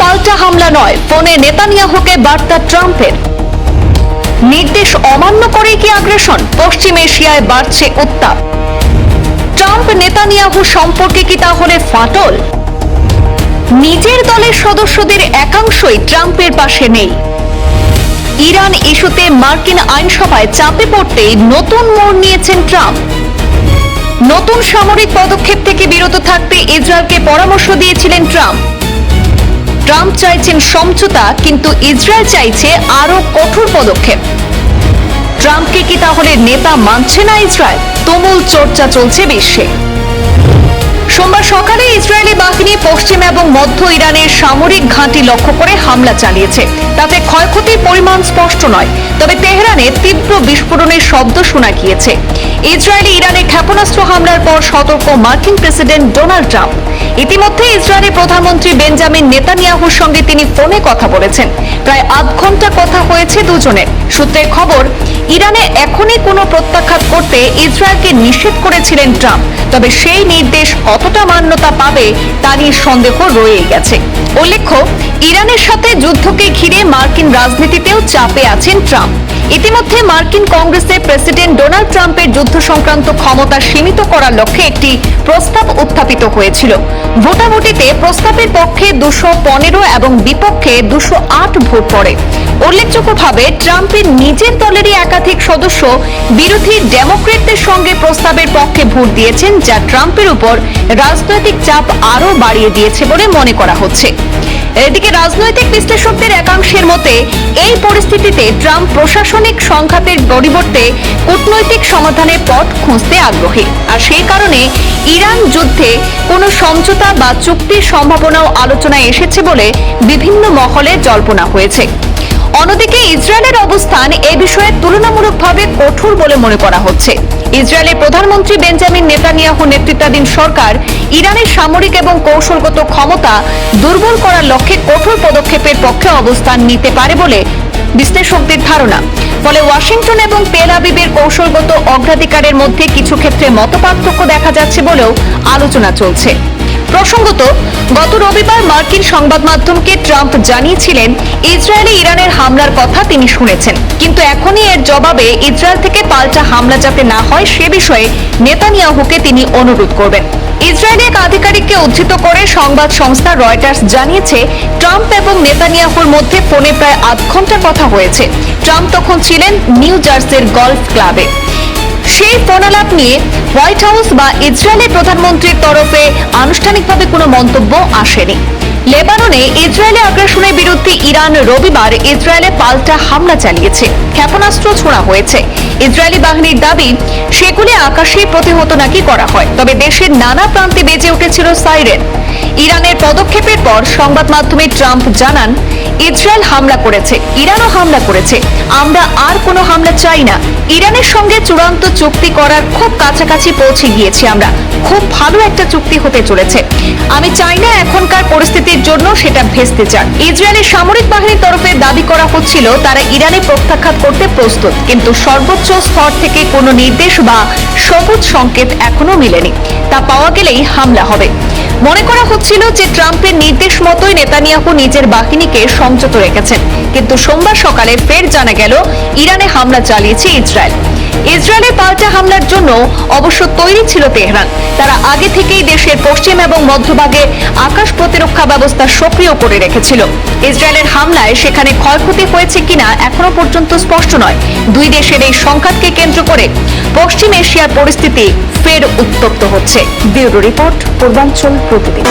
পাল্টা হামলা নয়, ফোনে নেতানিয়াহুকে বার্তা ট্রাম্পের। নির্দেশ অমান্য করে কি আগ্রাসন? পশ্চিম এশিয়ায় বাড়ছে উত্তাপ। ট্রাম্প নেতানিয়াহু সম্পর্কে কি তাহলে ফাটল? নিজের দলের সদস্যদের একাংশই ট্রাম্পের পাশে নেই। ইরান ইস্যুতে মার্কিন আইনসভায় চাপে পড়তেই নতুন মোড় নিয়েছেন ট্রাম্প। নতুন সামরিক পদক্ষেপ থেকে বিরত থাকতে ইসরায়েলকে পরামর্শ দিয়েছিলেন ট্রাম্প। ট্রাম্প চাইছেন সমঝোতা, কিন্তু ইসরায়েল চাইছে আরো কঠোর পদক্ষেপ। ট্রাম্পকে কি তাহলে নেতা মানছে না ইসরায়েল? তুমুল চর্চা চলছে বিশ্বে। সোমবার সকালে ইসরায়েলি বাহিনী পশ্চিম এবং মধ্য ইরানের সামরিক ঘাঁটি লক্ষ্য করে হামলা চালিয়েছে। তাতে ক্ষয়ক্ষতির পরিমাণ স্পষ্ট নয়, তবে তেহরানে তীব্র বিস্ফোরণের শব্দ শোনা গিয়েছে। ইসরায়েলি ইরানে ক্ষেপণাস্ত্র হামলার পর সতর্ক মার্কিন প্রেসিডেন্ট ডোনাল্ড ট্রাম্প। ইতিমধ্যে ইসরায়েলের প্রধানমন্ত্রী বেঞ্জামিন নেতানিয়াহুর সঙ্গে তিনি ফোনে কথা বলেছেন। প্রায় আধ ঘন্টা কথা হয়েছে দুজনের। সূত্রের খবর, ইরানে এখনই কোনো প্রত্যাঘাত করতে ইসরায়েলকে নিষেধ করেছিলেন ট্রাম্প, তবে সেই নির্দেশ কতটা মান্যতা পাবে তা নিয়ে সন্দেহ রয়ে গেছে। উল্লেখ্য, ইরানের সাথে যুদ্ধকে ঘিরে মার্কিন রাজনীতিতেও চাপে আছেন ট্রাম্প। ইতিমধ্যে মার্কিন কংগ্রেসে প্রেসিডেন্ট ডোনাল্ড ট্রাম্পের যুদ্ধ সংক্রান্ত ক্ষমতা সীমিত করার লক্ষ্যে একটি প্রস্তাব উত্থাপিত হয়েছিল। ভোটাভুটিতে প্রস্তাবের পক্ষে 215 এবং বিপক্ষে 208 ভোট পড়ে। উল্লেখযোগ্যভাবে ট্রাম্পের নিজের দলেরই একাধিক সদস্য বিরোধী ডেমোক্রেটদের সঙ্গে প্রস্তাবের পক্ষে ভোট দিয়েছেন, যা ট্রাম্পের উপর রাজনৈতিক চাপ আরও বাড়িয়ে দিয়েছে বলে মনে করা হচ্ছে। এদিকে রাজনৈতিক বিশ্লেষকদের একাংশের মতে, এই পরিস্থিতিতে ট্রাম্প প্রশাসনিক সংঘাতের পরিবর্তে কূটনৈতিক সমাধানের পথ খুঁজতে আগ্রহী। আর সেই কারণে ইরান যুদ্ধে কোনো সমঝোতা বা চুক্তির সম্ভাবনাও আলোচনায় এসেছে বলে বিভিন্ন মহলে জল্পনা হয়েছে। অন্যদিকে ইসরায়েলের অবস্থান এ বিষয়ে তুলনামূলকভাবে কঠোর বলে মনে করা হচ্ছে। ইসরায়েলের প্রধানমন্ত্রী বেঞ্জামিন নেতানিয়াহু নেতৃত্বাধীন সরকার ইরানের সামরিক এবং কৌশলগত ক্ষমতা দুর্বল করার লক্ষ্যে কঠোর পদক্ষেপের পক্ষে অবস্থান নিতে পারে বলে বিশ্লেষকদের ধারণা। ফলে ওয়াশিংটন এবং তেল আবিবের কৌশলগত অগ্রাধিকারের মধ্যে কিছু ক্ষেত্রে মতপার্থক্য দেখা যাচ্ছে বলেও আলোচনা চলছে। প্রসঙ্গত, গত রবিবার মার্কিন সংবাদ মাধ্যমকে ট্রাম্প জানিয়েছিলেন ইসরায়েলে ইরানের হামলার কথা তিনি শুনেছেন, কিন্তু এখনই এর জবাবে ইসরায়েল থেকে পাল্টা হামলা যাতে না হয় সে বিষয়ে নেতানিয়াহুকে তিনি অনুরোধ করবেন। ইসরায়েলি এক আধিকারিককে উদ্ধৃত করে সংবাদ সংস্থা রয়টার্স জানিয়েছে, ট্রাম্প এবং নেতানিয়াহুর মধ্যে ফোনে প্রায় আধ ঘন্টা কথা হয়েছে। ট্রাম্প তখন ছিলেন নিউ জার্সির গলফ ক্লাবে। সেই ফোনালাপ নিয়ে হোয়াইট হাউস বা ইসরায়েলের প্রধানমন্ত্রীর তরফে আনুষ্ঠানিকভাবে কোনো মন্তব্য আসেনি। লেবাননে ইসরায়েলি আগ্রাসনের বিরুদ্ধে ইরান রবিবার ইসরায়েলে পাল্টা হামলা চালিয়েছে। ক্ষেপণাস্ত্র ছোড়া হয়েছে। ইসরায়েলি বাহিনীর দাবি, সেগুলি আকাশে প্রতিহত নাকি করা হয়, তবে দেশের নানা প্রান্তে বেজে উঠেছিল সাইরেন। ইরানের পদক্ষেপের পর সংবাদ মাধ্যমে ট্রাম্প জানান, ইসরায়েল হামলা করেছে, ইরানও হামলা করেছে, আমরা আর কোনো হামলা চাই না। ইরানের সঙ্গে চূড়ান্ত চুক্তি করার খুব কাছাকাছি পৌঁছে গিয়েছি আমরা। খুব ভালো একটা চুক্তি হতে চলেছে। আমি চাই না এখনকার পরিস্থিতির জন্য সেটা ভেস্তে যাক। ইসরায়েলের সামরিক বাহিনীর তরফে দাবি করা হচ্ছিল তারা ইরানে প্রত্যাঘাত করতে প্রস্তুত, কিন্তু সর্বোচ্চ স্তর থেকে কোনো নির্দেশ বা সবুজ সংকেত এখনো মিলেনি। তা পাওয়া গেলেই হামলা হবে। মনে করা হচ্ছিল যে ট্রাম্পের নির্দেশ মতোই নেতানিয়াহু নিজের বাহিনীকে সংযত রেখেছেন, কিন্তু সোমবার সকালে ফের জানা গেল ইরানে হামলা চালিয়েছে ইসরায়েল। ইসরায়েলের পাল্টা হামলার জন্য অবশ্য তৈরি ছিল তেহরান। তারা আগে থেকেই দেশের পশ্চিম এবং মধ্যভাগে আকাশ প্রতিরক্ষা ব্যবস্থা সক্রিয় করে রেখেছিল। ইসরায়েলের হামলায় সেখানে ক্ষয়ক্ষতি হয়েছে কিনা এখনো পর্যন্ত স্পষ্ট নয়। দুই দেশের এই সংঘাতকে কেন্দ্র করে পশ্চিম এশিয়ার পরিস্থিতি ফের উত্তপ্ত হচ্ছে। ব্যুরো রিপোর্ট, পূর্বাঞ্চল প্রতিদিন।